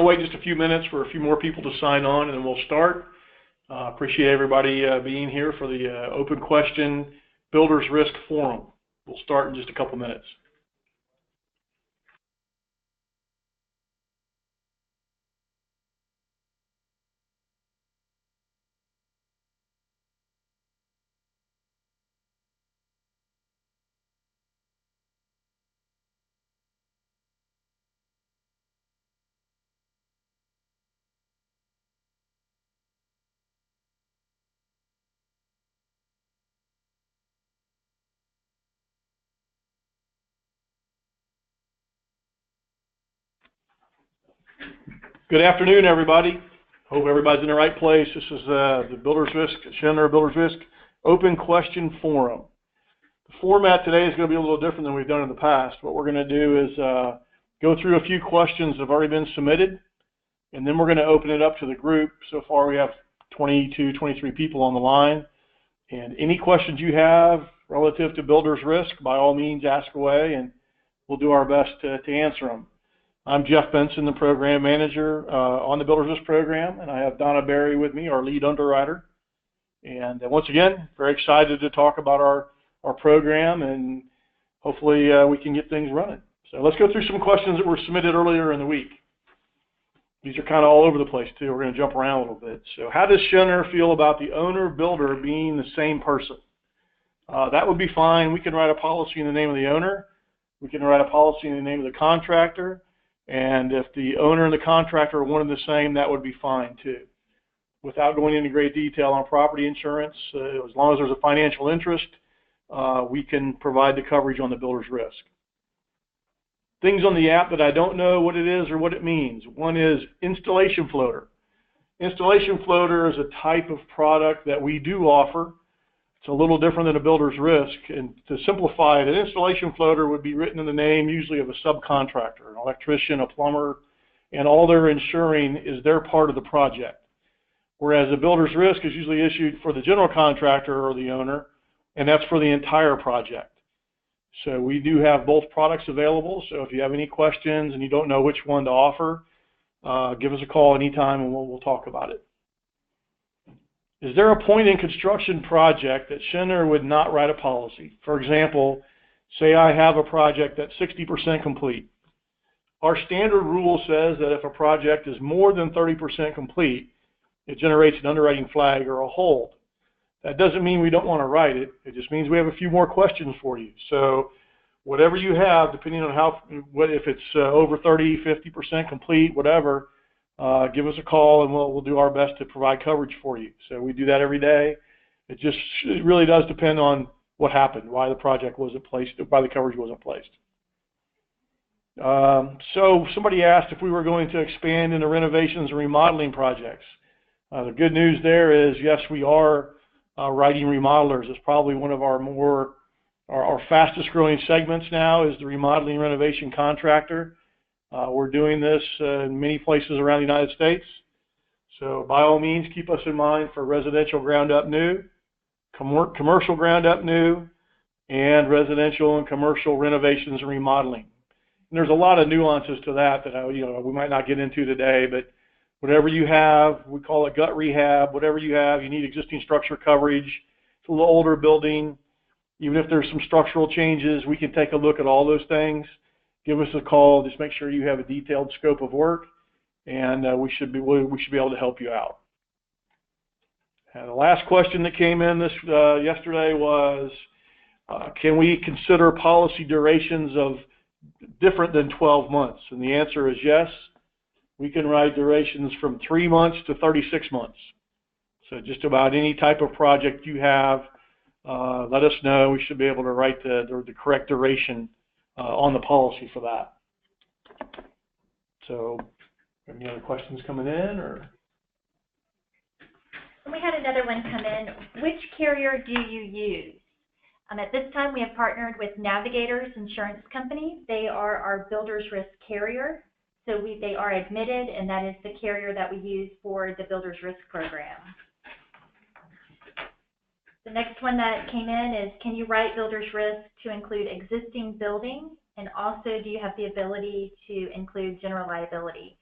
We'll wait just a few minutes for a few more people to sign on, and then we'll start. Appreciate everybody being here for the Open Question Builders Risk Forum. We'll start in just a couple minutes. Good afternoon, everybody. Hope everybody's in the right place. This is the Builders Risk, Chandler Builders Risk Open Question Forum. The format today is going to be a little different than we've done in the past. What we're going to do is go through a few questions that have already been submitted, and then we're going to open it up to the group. So far we have 22, 23 people on the line. And any questions you have relative to Builders Risk, by all means ask away, and we'll do our best to answer them. I'm Jeff Benson, the program manager on the Builders Risk program, and I have Donna Berry with me, our lead underwriter. And once again, very excited to talk about our program, and hopefully we can get things running. So let's go through some questions that were submitted earlier in the week. These are kind of all over the place too. We're going to jump around a little bit. So how does Schenner feel about the owner-builder being the same person? That would be fine. We can write a policy in the name of the owner. We can write a policy in the name of the contractor. And if the owner and the contractor are one and the same, that would be fine too. Without going into great detail on property insurance, as long as there's a financial interest, we can provide the coverage on the builder's risk. Things on the app that I don't know what it is or what it means. One is installation floater. Installation floater is a type of product that we do offer. It's a little different than a builder's risk. And to simplify it, an installation floater would be written in the name usually of a subcontractor, an electrician, a plumber, and all they're insuring is their part of the project. Whereas a builder's risk is usually issued for the general contractor or the owner, and that's for the entire project. So we do have both products available. So if you have any questions and you don't know which one to offer, give us a call anytime and we'll talk about it. Is there a point in construction project that Schenner would not write a policy? For example, say I have a project that's 60% complete. Our standard rule says that if a project is more than 30% complete, it generates an underwriting flag or a hold. That doesn't mean we don't want to write it. It just means we have a few more questions for you. So whatever you have, depending on if it's over 30, 50% complete, whatever, give us a call and we'll do our best to provide coverage for you. So we do that every day. It really does depend on what happened, why the project wasn't placed, why the coverage wasn't placed. So somebody asked if we were going to expand into renovations and remodeling projects. The good news there is, yes, we are writing remodelers. It's probably one of our fastest growing segments now is the remodeling renovation contractor. We're doing this in many places around the United States. So by all means, keep us in mind for residential ground up new, commercial ground up new, and residential and commercial renovations and remodeling. And there's a lot of nuances to that we might not get into today, but whatever you have, we call it gut rehab, whatever you have, you need existing structure coverage. It's a little older building. Even if there's some structural changes, we can take a look at all those things. Give us a call. Just make sure you have a detailed scope of work, and we should be able to help you out. And the last question that came in yesterday was, can we consider policy durations of different than 12 months? And the answer is yes. We can write durations from 3 months to 36 months. So just about any type of project you have, let us know. We should be able to write the correct duration on the policy for that. So, any other questions coming in, or? We had another one come in. Which carrier do you use? At this time, we have partnered with Navigators Insurance Company. They are our builder's risk carrier. So they are admitted, and that is the carrier that we use for the builder's risk program. The next one that came in is, can you write builder's risk to include existing buildings? And also, do you have the ability to include general liability?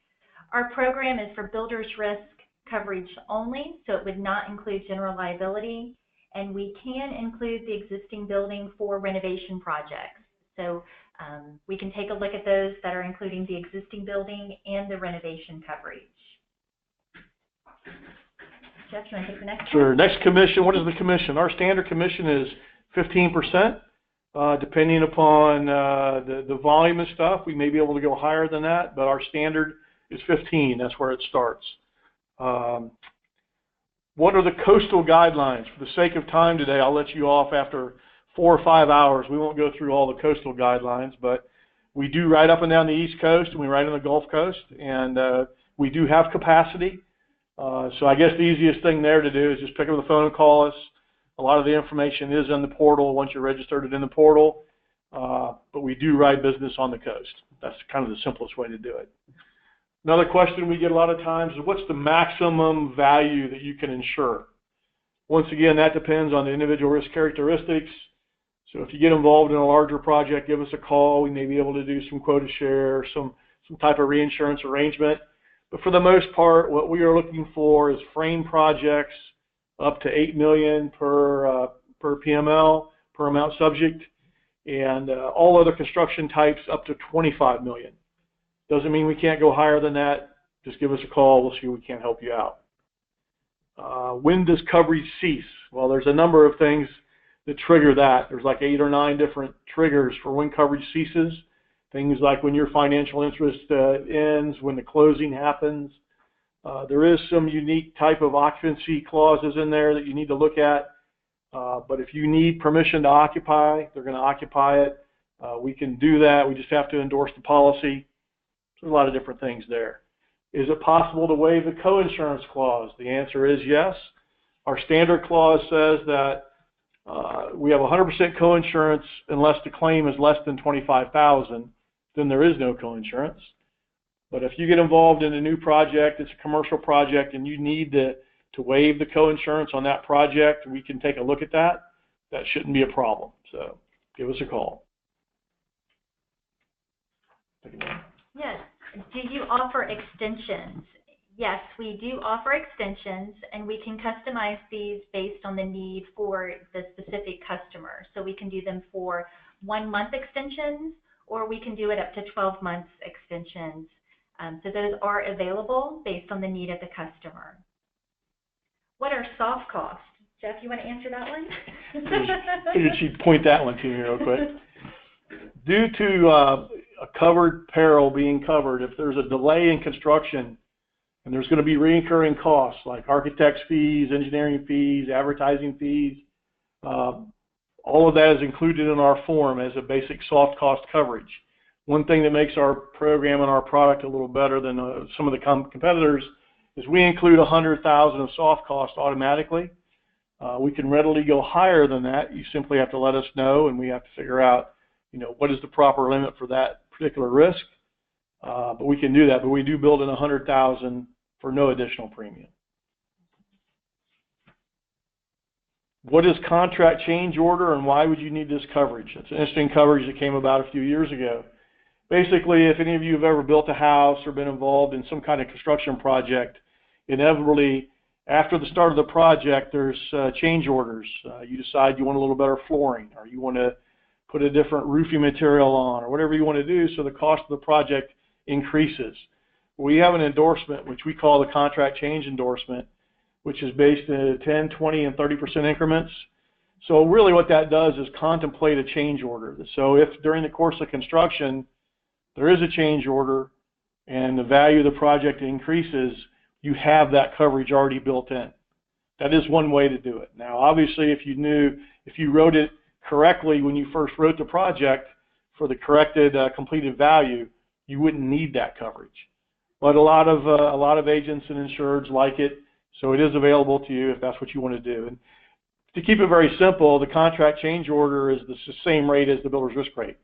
Our program is for builder's risk coverage only, so it would not include general liability, and we can include the existing building for renovation projects. So we can take a look at those that are including the existing building and the renovation coverage. Jeff, do you want to take the next one? Sure. Next commission, what is the commission? Our standard commission is 15%. Depending upon the volume of stuff, we may be able to go higher than that, but our standard is 15. That's where it starts. What are the coastal guidelines? For the sake of time today, I'll let you off after 4 or 5 hours. We won't go through all the coastal guidelines, but we do ride up and down the East Coast, and we ride on the Gulf Coast, and we do have capacity. So I guess the easiest thing there to do is just pick up the phone and call us. A lot of the information is in the portal once you're registered it in the portal, but we do ride business on the coast. That's kind of the simplest way to do it. Another question we get a lot of times is, what's the maximum value that you can insure? Once again, that depends on the individual risk characteristics. So if you get involved in a larger project, give us a call. We may be able to do some quota share, some type of reinsurance arrangement. But for the most part, what we are looking for is frame projects up to $8 million per PML, per amount subject, and all other construction types up to $25 million. Doesn't mean we can't go higher than that. Just give us a call. We'll see if we can help you out. When does coverage cease? Well, there's a number of things that trigger that. There's like 8 or 9 different triggers for when coverage ceases. Things like when your financial interest ends, when the closing happens. There is some unique type of occupancy clauses in there that you need to look at. But if you need permission to occupy, they're going to occupy it. We can do that. We just have to endorse the policy. There's a lot of different things there. Is it possible to waive the co-insurance clause? The answer is yes. Our standard clause says that we have 100% co-insurance unless the claim is less than $25,000. Then there is no co-insurance. But if you get involved in a new project, it's a commercial project, and you need to waive the co-insurance on that project, we can take a look at that. That shouldn't be a problem. So give us a call. Yes. Do you offer extensions? Yes, we do offer extensions, and we can customize these based on the need for the specific customer. So we can do them for 1-month extensions, or we can do it up to 12 months extensions. So those are available based on the need of the customer. What are soft costs? Jeff, you want to answer that one? Figured she'd point that one to me real quick. Due to a covered peril being covered, if there's a delay in construction and there's going to be recurring costs like architect's fees, engineering fees, advertising fees, all of that is included in our form as a basic soft cost coverage. One thing that makes our program and our product a little better than some of the competitors is we include $100,000 of soft cost automatically. We can readily go higher than that. You simply have to let us know, and we have to figure out, what is the proper limit for that particular risk. But we can do that. But we do build in $100,000 for no additional premium. What is contract change order, and why would you need this coverage? It's an interesting coverage that came about a few years ago. Basically, if any of you have ever built a house or been involved in some kind of construction project, inevitably, after the start of the project, there's change orders. You decide you want a little better flooring, or you want to put a different roofing material on, or whatever you want to do, so the cost of the project increases. We have an endorsement, which we call the contract change endorsement, which is based in 10, 20, and 30% increments. So really what that does is contemplate a change order. So if during the course of construction there is a change order and the value of the project increases, you have that coverage already built in. That is one way to do it. Now, obviously, if you wrote it correctly when you first wrote the project for the corrected completed value, you wouldn't need that coverage. But a lot of agents and insureds like it, so it is available to you if that's what you want to do. And to keep it very simple, the contract change order is the same rate as the builder's risk rate.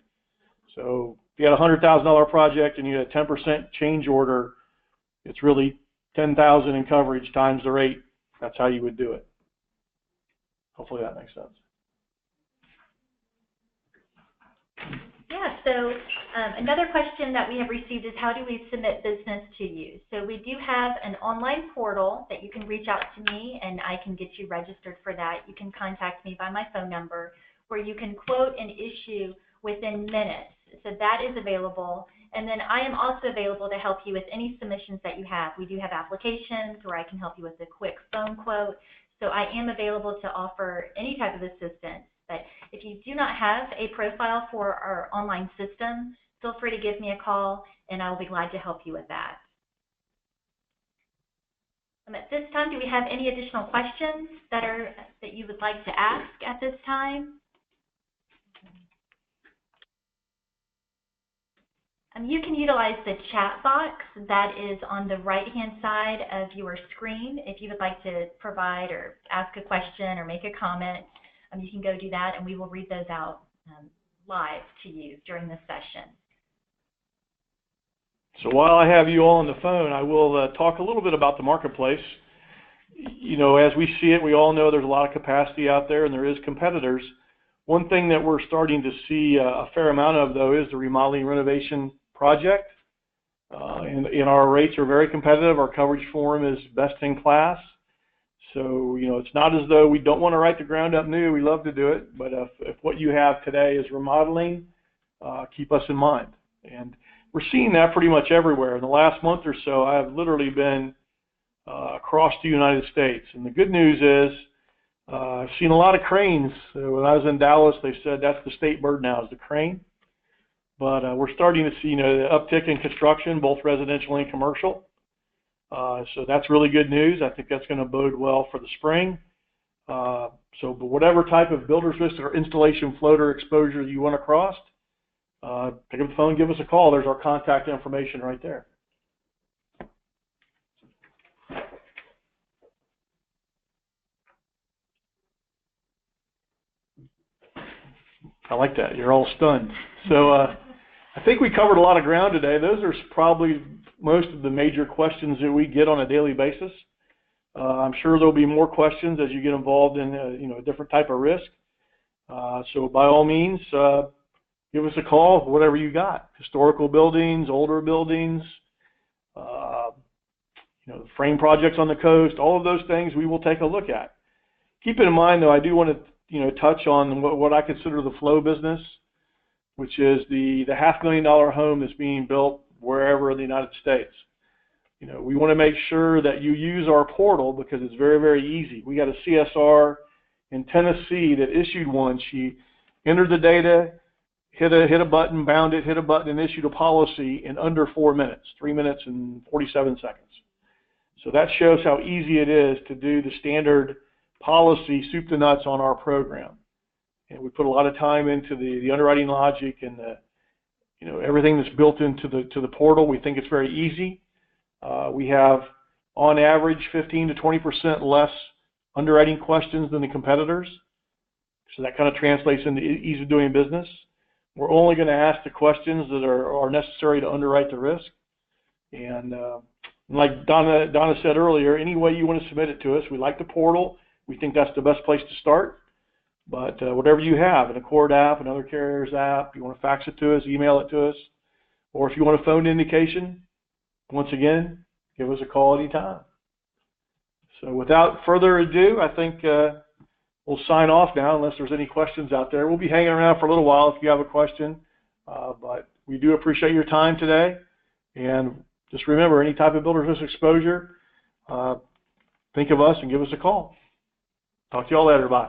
So if you had a $100,000 project and you had a 10% change order, it's really $10,000 in coverage times the rate. That's how you would do it. Hopefully that makes sense. Yeah, so another question that we have received is how do we submit business to you? So we do have an online portal that you can reach out to me and I can get you registered for that. You can contact me by my phone number where you can quote and issue within minutes. So that is available. And then I am also available to help you with any submissions that you have. We do have applications where I can help you with a quick phone quote. So I am available to offer any type of assistance. But if you do not have a profile for our online system, feel free to give me a call and I will be glad to help you with that. At this time, do we have any additional questions that you would like to ask at this time? You can utilize the chat box that is on the right-hand side of your screen if you would like to provide or ask a question or make a comment. You can go do that, and we will read those out live to you during this session. So while I have you all on the phone, I will talk a little bit about the marketplace. You know, as we see it, we all know there's a lot of capacity out there, and there is competitors. One thing that we're starting to see a fair amount of, though, is the remodeling renovation project. And our rates are very competitive. Our coverage form is best in class. So, you know, it's not as though we don't want to write the ground up new. We love to do it. But if what you have today is remodeling, keep us in mind. And we're seeing that pretty much everywhere. In the last month or so, I have literally been across the United States. And the good news is I've seen a lot of cranes. So when I was in Dallas, they said that's the state bird now is the crane. But we're starting to see, you know, the uptick in construction, both residential and commercial. So that's really good news. I think that's going to bode well for the spring. But whatever type of builder's risk or installation floater exposure you want across, pick up the phone, give us a call. There's our contact information right there. I like that. You're all stunned. So I think we covered a lot of ground today. Those are probably most of the major questions that we get on a daily basis. I'm sure there'll be more questions as you get involved in you know, a different type of risk. So by all means, give us a call, whatever you got. Historical buildings, older buildings, you know, frame projects on the coast, all of those things we will take a look at. Keep in mind, though, I do want to, you know, touch on what I consider the flow business, which is the $500,000 home that's being built wherever in the United States. You know, we want to make sure that you use our portal because it's very, very easy. We got a CSR in Tennessee that issued one. She entered the data, hit a button, bound it, hit a button, and issued a policy in under 4 minutes, 3 minutes and 47 seconds. So that shows how easy it is to do the standard policy soup to nuts on our program. And we put a lot of time into the underwriting logic and the, you know, everything that's built into the portal. We think it's very easy. We have, on average, 15 to 20% less underwriting questions than the competitors. So that kind of translates into ease of doing business. We're only going to ask the questions that are necessary to underwrite the risk. And like Donna said earlier, any way you want to submit it to us, we like the portal. We think that's the best place to start. But whatever you have, an Accord app, another carrier's app, you want to fax it to us, email it to us, or if you want a phone indication, once again, give us a call anytime. So without further ado, I think we'll sign off now unless there's any questions out there. We'll be hanging around for a little while if you have a question, but we do appreciate your time today. And just remember, any type of builder's risk exposure, think of us and give us a call. Talk to you all later. Bye.